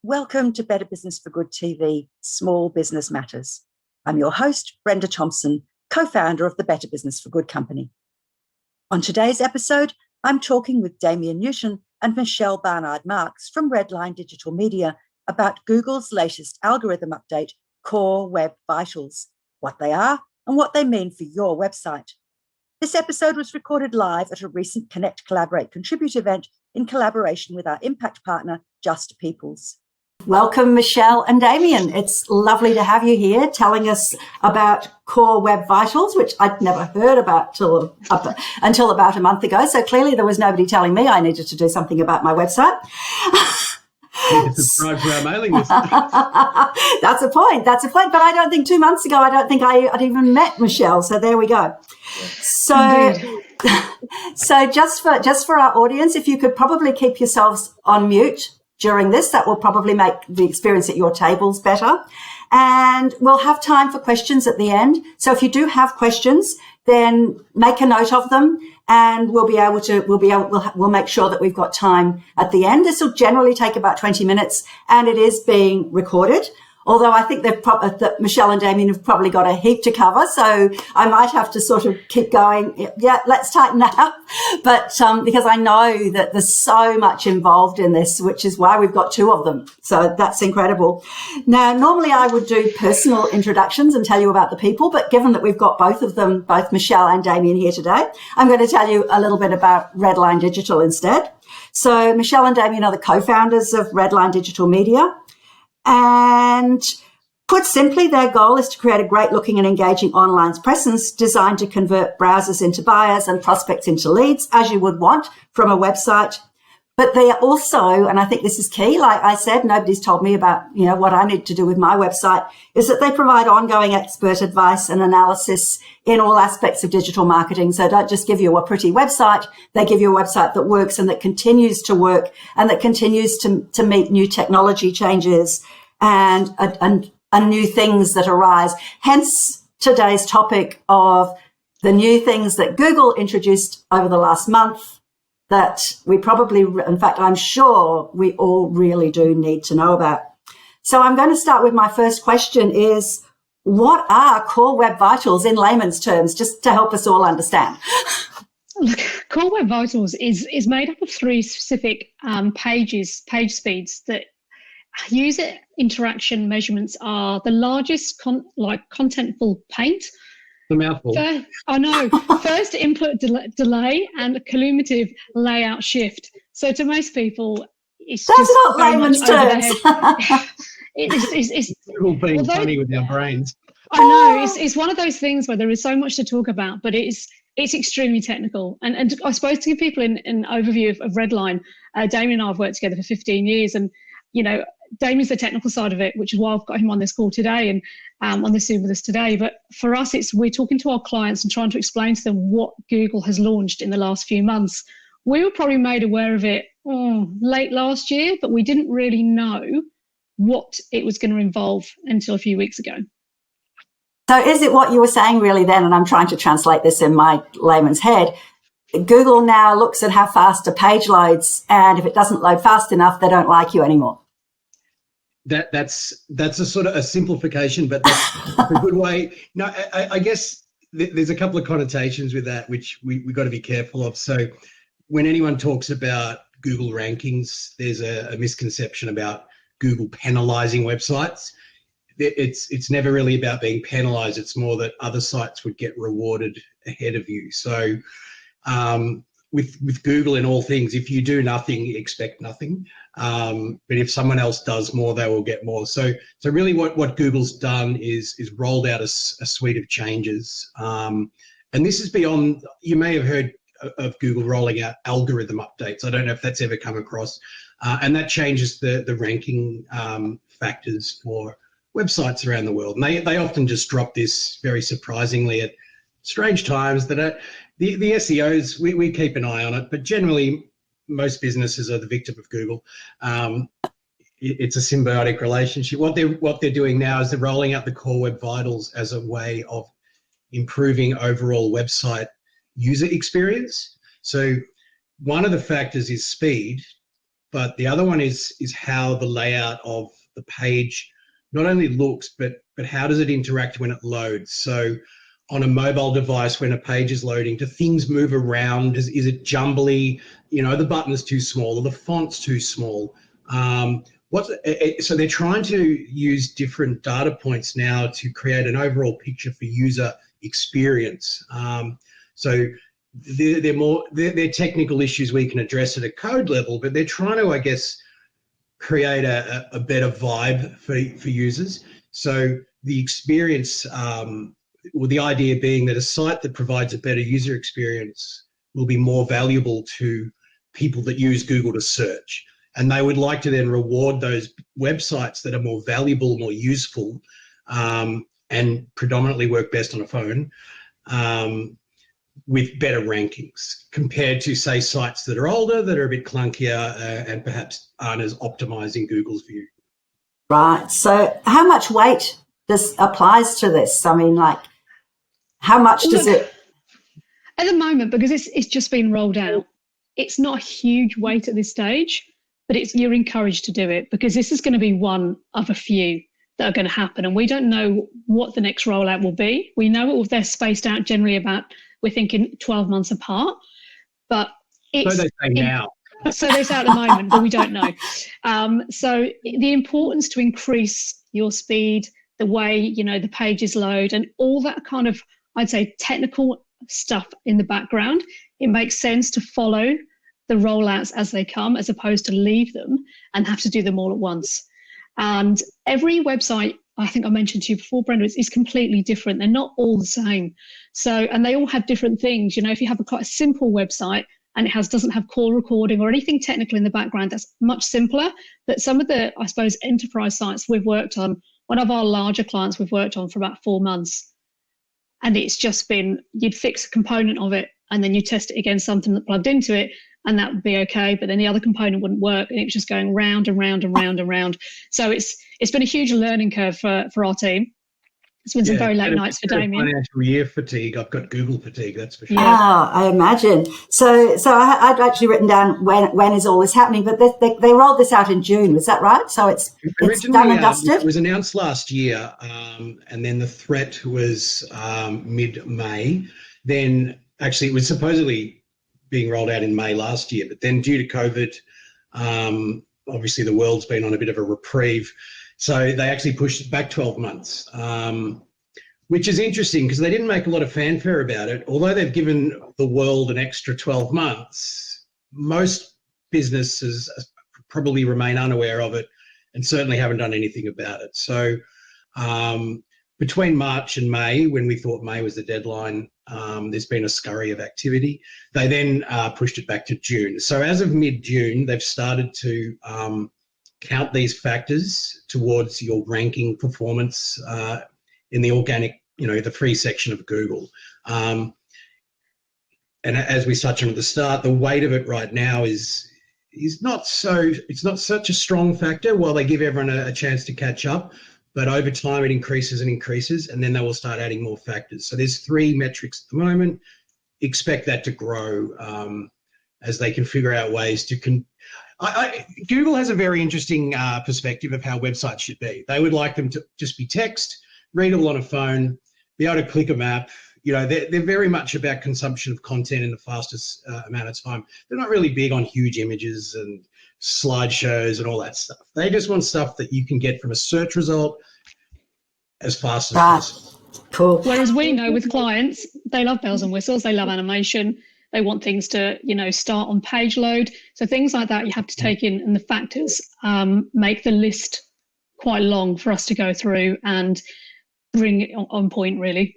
Welcome to Better Business for Good TV, Small Business Matters. I'm your host, Brenda Thomson, co-founder of the Better Business for Good company. On today's episode, I'm talking with Damian and Michelle Barnard Marks from Redline Digital Media about Google's latest algorithm update, Core Web Vitals, what they are and what they mean for your website. This episode was recorded live at a recent Connect, Collaborate, Contribute event in collaboration with our impact partner, Just Peoples. Welcome, Michelle and Damian. It's lovely to have you here telling us about Core Web Vitals, which I'd never heard about until about a month ago. So clearly there was nobody telling me I needed to do something about my website. Subscribe to our mailing list. That's a point. But I don't think 2 months ago, I'd even met Michelle. So there we go. So just for our audience, if you could probably keep yourselves on mute during this, that will probably make the experience at your tables better. And we'll have time for questions at the end. So if you do have questions, then make a note of them, and we'll make sure that we've got time at the end. This will generally take about 20 minutes, and it is being recorded. Although I think that Michelle and Damian have probably got a heap to cover, so I might have to sort of keep going. Yeah, let's tighten that up. But because I know that there's so much involved in this, which is why we've got two of them. So that's incredible. Now, normally I would do personal introductions and tell you about the people, but given that we've got both of them, both Michelle and Damian here today, I'm going to tell you a little bit about Redline Digital instead. So Michelle and Damian are the co-founders of Redline Digital Media. And put simply, their goal is to create a great looking and engaging online presence designed to convert browsers into buyers and prospects into leads, as you would want from a website. But they are also, and I think this is key, like I said, nobody's told me about, what I need to do with my website, is that they provide ongoing expert advice and analysis in all aspects of digital marketing. So don't just give you a pretty website, they give you a website that works and that continues to work and that continues to meet new technology changes and new things that arise. Hence today's topic of the new things that Google introduced over the last month that we probably, in fact, I'm sure we all really do need to know about. So I'm going to start with my first question is, what are Core Web Vitals in layman's terms, just to help us all understand? Look, Core Web Vitals is made up of three specific page speeds that user interaction measurements are the largest contentful paint. The mouthful. I know. First input delay and cumulative layout shift. So to most people, it's that's just not layman's terms. It's all being funny with our brains. I know. It's one of those things where there is so much to talk about, but it's extremely technical. And I suppose to give people an overview of Redline, Damian and I have worked together for 15 years, and Damian's the technical side of it, which is why I've got him on this call today and on this Zoom with us today. But for us, we're talking to our clients and trying to explain to them what Google has launched in the last few months. We were probably made aware of it late last year, but we didn't really know what it was going to involve until a few weeks ago. So is it what you were saying really then, and I'm trying to translate this in my layman's head, Google now looks at how fast a page loads, and if it doesn't load fast enough, they don't like you anymore? That's a sort of a simplification, but that's a good way. No, I guess there's a couple of connotations with that, which we got to be careful of. So when anyone talks about Google rankings, there's a misconception about Google penalizing websites. It's never really about being penalized. It's more that other sites would get rewarded ahead of you. So with Google in all things, if you do nothing, you expect nothing. But if someone else does more, they will get more. So really what Google's done is rolled out a suite of changes. And this is beyond, you may have heard of Google rolling out algorithm updates. I don't know if that's ever come across. And that changes the ranking factors for websites around the world. And they often just drop this very surprisingly at strange times that the SEOs, we keep an eye on it, but generally most businesses are the victim of Google. It's a symbiotic relationship. What they're doing now is they're rolling out the Core Web Vitals as a way of improving overall website user experience. So one of the factors is speed, but the other one is how the layout of the page not only looks, but how does it interact when it loads? So on a mobile device, when a page is loading, do things move around? Is it jumbly? The button is too small or the font's too small. So they're trying to use different data points now to create an overall picture for user experience. So they're technical issues we can address at a code level, but they're trying to, I guess, create a better vibe for users. So the experience, the idea being that a site that provides a better user experience will be more valuable to people that use Google to search. And they would like to then reward those websites that are more valuable, more useful, and predominantly work best on a phone, with better rankings compared to, say, sites that are older, that are a bit clunkier, and perhaps aren't as optimized in Google's view. Right. So how much weight applies to this? I mean, like, how much does it? At the moment, because it's just been rolled out, it's not a huge weight at this stage, but you're encouraged to do it because this is going to be one of a few that are going to happen. And we don't know what the next rollout will be. We know they're spaced out generally about, we're thinking 12 months apart, but it's... So they say now. So they say at the moment, but we don't know. So the importance to increase your speed, the way, the pages load and all that kind of, I'd say, technical stuff in the background, it makes sense to follow the rollouts as they come, as opposed to leave them and have to do them all at once. And every website, I think I mentioned to you before, Brenda, is completely different. They're not all the same. So, and they all have different things. If you have quite a simple website and it doesn't have call recording or anything technical in the background, that's much simpler. But some of the, I suppose, enterprise sites we've worked on, one of our larger clients we've worked on for about 4 months. And it's just been, you'd fix a component of it and then you test it against something that plugged into it, and that would be okay, but then the other component wouldn't work, and it was just going round and round and round and round. So it's been a huge learning curve for our team. It's been some very late nights for Damian. Financial year fatigue. I've got Google fatigue, that's for sure. Yeah, I imagine. So I'd actually written down when is all this happening, but they rolled this out in June. Was that right? So it's done and dusted? It was announced last year, and then the threat was mid-May. Then actually it was supposedly being rolled out in May last year, but then due to COVID, obviously the world's been on a bit of a reprieve. So they actually pushed it back 12 months, which is interesting because they didn't make a lot of fanfare about it. Although they've given the world an extra 12 months, most businesses probably remain unaware of it and certainly haven't done anything about it. So between March and May, when we thought May was the deadline, there's been a scurry of activity. They then pushed it back to June. So as of mid-June, they've started to count these factors towards your ranking performance in the organic, the free section of Google. And as we touched on at the start, the weight of it right now is not such a strong factor while they give everyone a chance to catch up. But over time, it increases and increases, and then they will start adding more factors. So there's 3 metrics at the moment. Expect that to grow as they can figure out ways to... Google has a very interesting perspective of how websites should be. They would like them to just be text, readable on a phone, be able to click a map. They're very much about consumption of content in the fastest amount of time. They're not really big on huge images and slideshows and all that stuff. They just want stuff that you can get from a search result as fast as possible. Cool. Whereas we know with clients, they love bells and whistles, they love animation, they want things to, start on page load. So things like that you have to take in, and the factors make the list quite long for us to go through and bring it on point, really.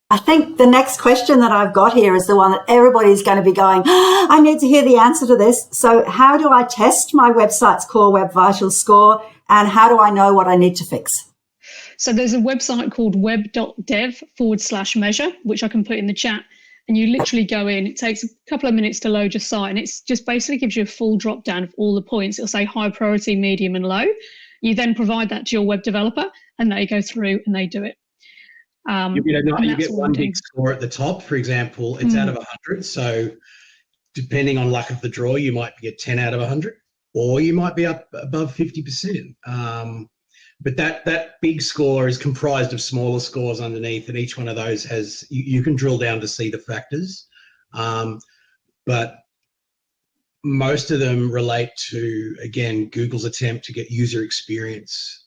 I think the next question that I've got here is the one that everybody's going to be going, I need to hear the answer to this. So how do I test my website's Core Web Vitals score, and how do I know what I need to fix? So there's a website called web.dev/measure, which I can put in the chat. And you literally go in, it takes a couple of minutes to load your site, and it's just basically gives you a full drop down of all the points. It'll say high priority, medium and low. You then provide that to your web developer and they go through and they do it. You get one big score at the top. For example, it's out of 100. So depending on luck of the draw, you might get 10 out of 100. or you might be up above 50%. But that big score is comprised of smaller scores underneath, and each one of those has, you can drill down to see the factors. But most of them relate to, again, Google's attempt to get user experience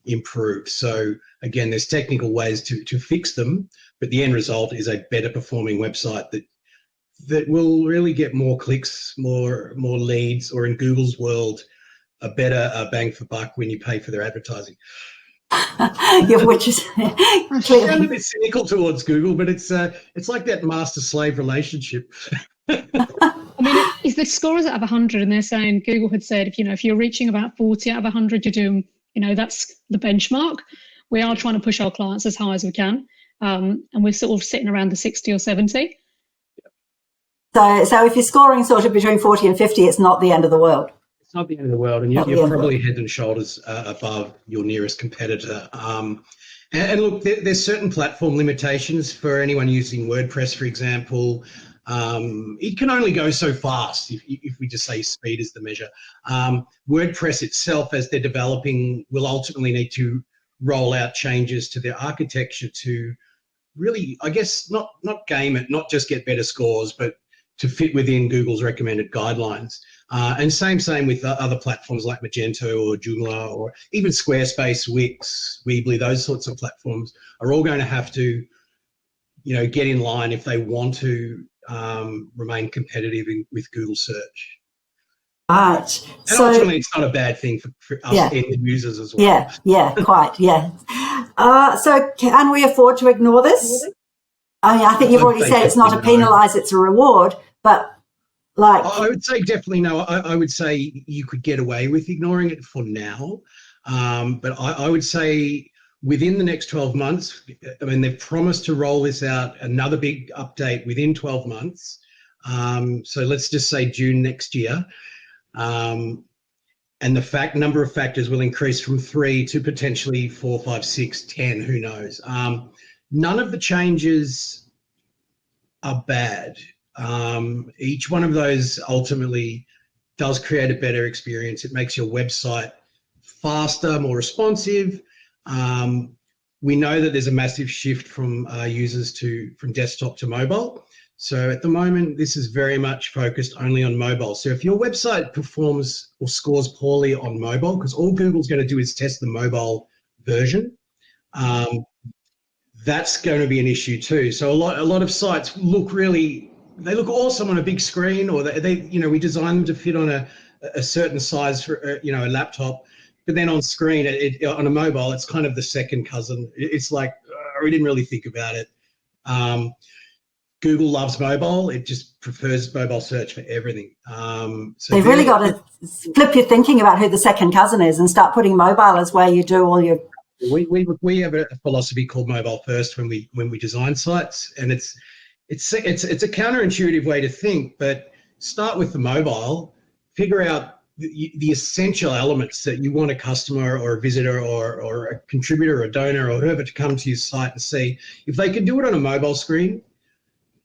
improved. So again, there's technical ways to fix them, but the end result is a better performing website that will really get more clicks, more leads, or in Google's world, a better bang for buck when you pay for their advertising. Yeah, which is I sound a bit cynical towards Google, but it's like that master-slave relationship. I mean, if the score is out of 100, and they're saying, Google had said, if you're reaching about 40 out of 100, you're doing, that's the benchmark. We are trying to push our clients as high as we can, and we're sort of sitting around the 60 or 70. So if you're scoring sort of between 40 and 50, it's not the end of the world. It's not the end of the world, and you're probably head and shoulders above your nearest competitor. And look, there's certain platform limitations for anyone using WordPress, for example. It can only go so fast if we just say speed is the measure. WordPress itself, as they're developing, will ultimately need to roll out changes to their architecture to really, I guess, not game it, not just get better scores, but to fit within Google's recommended guidelines. And same with other platforms like Magento or Joomla, or even Squarespace, Wix, Weebly, those sorts of platforms are all going to have to, get in line if they want to remain competitive with Google search. Right. And so ultimately, it's not a bad thing for us end users as well. Yeah, quite, yeah. So can we afford to ignore this? I mean, I think you've already said it's not a penalise, it's a reward, but like... I would say definitely no. I would say you could get away with ignoring it for now. But I would say within the next 12 months, I mean, they've promised to roll this out, another big update within 12 months. So let's just say June next year. And the number of factors will increase from 3 to potentially 4, 5, 6, 10, who knows. None of the changes are bad. Each one of those ultimately does create a better experience. It makes your website faster, more responsive. We know that there's a massive shift from users from desktop to mobile. So at the moment, this is very much focused only on mobile. So if your website performs or scores poorly on mobile, because all Google's going to do is test the mobile version, that's going to be an issue too. So a lot of sites look awesome on a big screen, or we design them to fit on a certain size for a laptop, but then on screen, on a mobile, it's kind of the second cousin. It's like we didn't really think about it. Google loves mobile; it just prefers mobile search for everything. So you've really got to flip your thinking about who the second cousin is and start putting mobile as where you do all your... We have a philosophy called mobile first when we design sites, and it's a counterintuitive way to think, but start with the mobile, figure out the essential elements that you want a customer or a visitor or a contributor or a donor or whoever to come to your site and see. If they can do it on a mobile screen,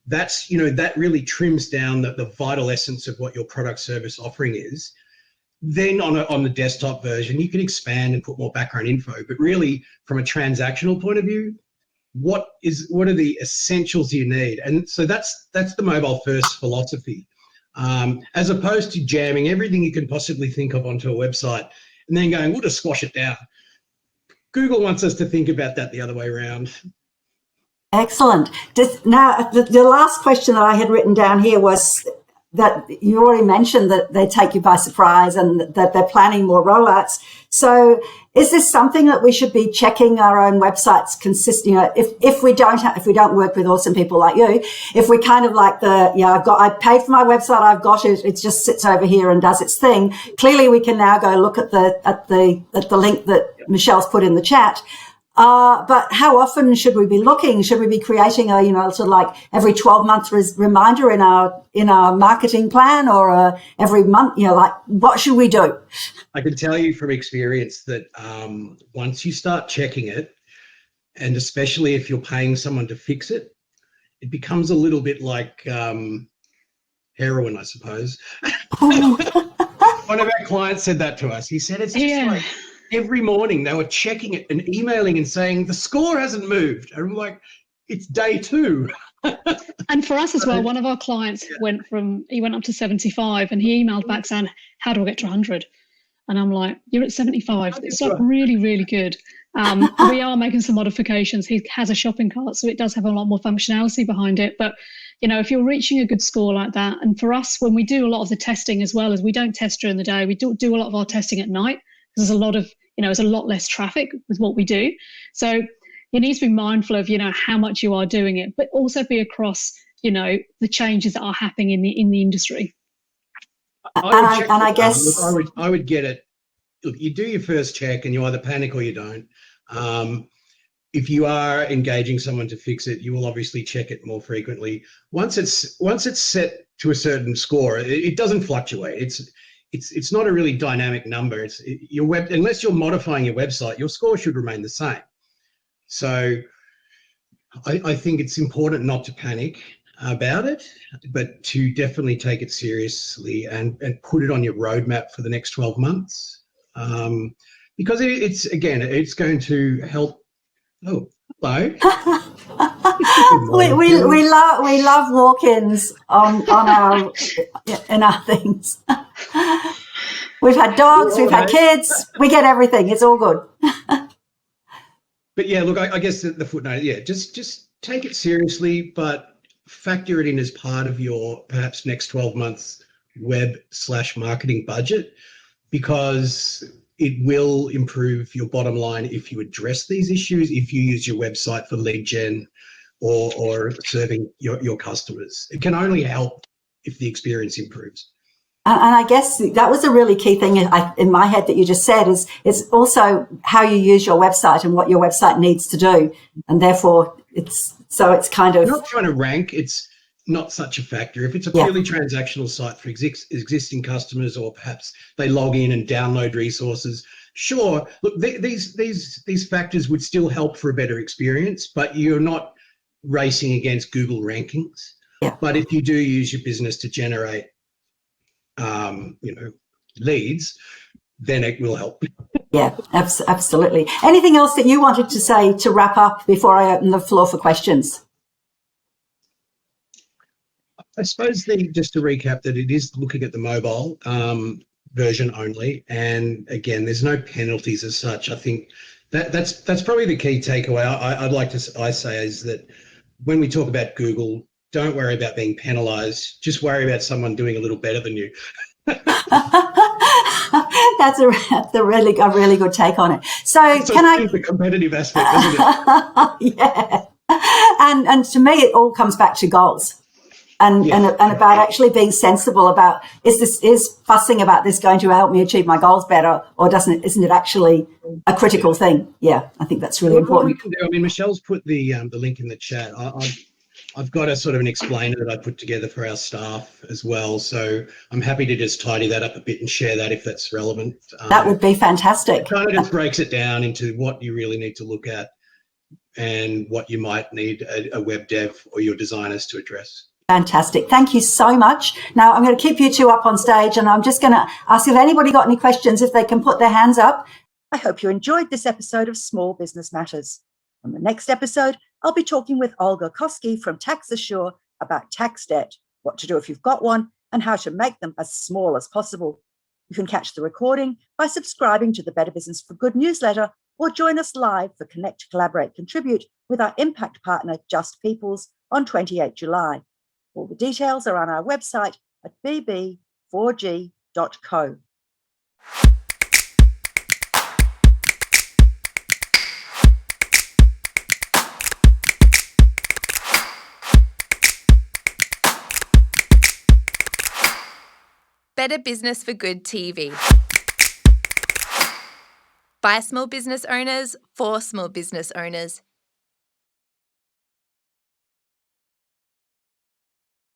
that's that really trims down the vital essence of what your product service offering is. Then on the desktop version, you can expand and put more background info. But really, from a transactional point of view, what are the essentials you need? And so that's the mobile first philosophy, as opposed to jamming everything you can possibly think of onto a website and then going, we'll just squash it down. Google wants us to think about that the other way around. Excellent. Now, the last question that I had written down here was that you already mentioned that they take you by surprise and that they're planning more rollouts. So is this something that we should be checking our own websites if we don't work with awesome people like you, if we kind of like I paid for my website, I've got it, it just sits over here and does its thing. Clearly we can now go look at the link that Michelle's put in the chat. But how often should we be looking? Should we be creating a, sort of like every 12-month reminder in our marketing plan, or every month, what should we do? I can tell you from experience that once you start checking it, and especially if you're paying someone to fix it, it becomes a little bit like heroin, I suppose. One of our clients said that to us. He said it's just like every morning they were checking it and emailing and saying the score hasn't moved. And I'm like, it's day 2. And for us as well, one of our clients went up to 75 and he emailed back saying, how do I get to 100? And I'm like, you're at 75. It's like really, really good. We are making some modifications. He has a shopping cart, so it does have a lot more functionality behind it. But, if you're reaching a good score like that, and for us, when we do a lot of the testing as well, as we don't test during the day, we do a lot of our testing at night. There's a lot of, there's a lot less traffic with what we do. So you need to be mindful of, how much you are doing it, but also be across, the changes that are happening in the industry. I guess I would get it. Look, you do your first check and you either panic or you don't. If you are engaging someone to fix it, you will obviously check it more frequently. Once it's set to a certain score, it doesn't fluctuate. It's not a really dynamic number. Unless you're modifying your website, your score should remain the same. So I think it's important not to panic about it, but to definitely take it seriously and put it on your roadmap for the next 12 months. Because it's going to help. Oh, hello. we love walk-ins on our things. We've had dogs, we've had kids, we get everything. It's all good. But yeah, look, I guess the footnote, just take it seriously, but factor it in as part of your perhaps next 12 months web/marketing budget, because it will improve your bottom line if you address these issues, if you use your website for lead gen or serving your customers. It can only help if the experience improves. And I guess that was a really key thing in my head that you just said is also how you use your website and what your website needs to do. And therefore it's kind of... You're not trying to rank. It's not such a factor. If it's a purely transactional site for existing customers, or perhaps they log in and download resources, sure. Look, these factors would still help for a better experience, but you're not racing against Google rankings. Yeah. But if you do use your business to generate leads, then it will help. Yeah, absolutely. Anything else that you wanted to say to wrap up before I open the floor for questions? I suppose just to recap, that it is looking at the mobile version only, and again, there's no penalties as such. I think that's probably the key takeaway. I say is that when we talk about Google, don't worry about being penalised. Just worry about someone doing a little better than you. That's a really good take on it. So the competitive aspect, isn't it? Yeah, and to me, it all comes back to goals. And about actually being sensible about is fussing about this going to help me achieve my goals better, or isn't it actually a critical thing? Yeah, I think that's really important. What we can do, I mean, Michelle's put the link in the chat. I've got a sort of an explainer that I put together for our staff as well, so I'm happy to just tidy that up a bit and share that if that's relevant. That would be fantastic. It kind of just breaks it down into what you really need to look at and what you might need a web dev or your designers to address. Fantastic. Thank you so much. Now, I'm going to keep you two up on stage, and I'm just going to ask if anybody got any questions, if they can put their hands up. I hope you enjoyed this episode of Small Business Matters. On the next episode, I'll be talking with Olga Koski from Tax Assure about tax debt, what to do if you've got one, and how to make them as small as possible. You can catch the recording by subscribing to the Better Business for Good newsletter, or join us live for Connect, Collaborate, Contribute with our impact partner, Just Peoples, on 28 July. All the details are on our website at BB4G.co. Better Business for Good TV. By small business owners, for small business owners.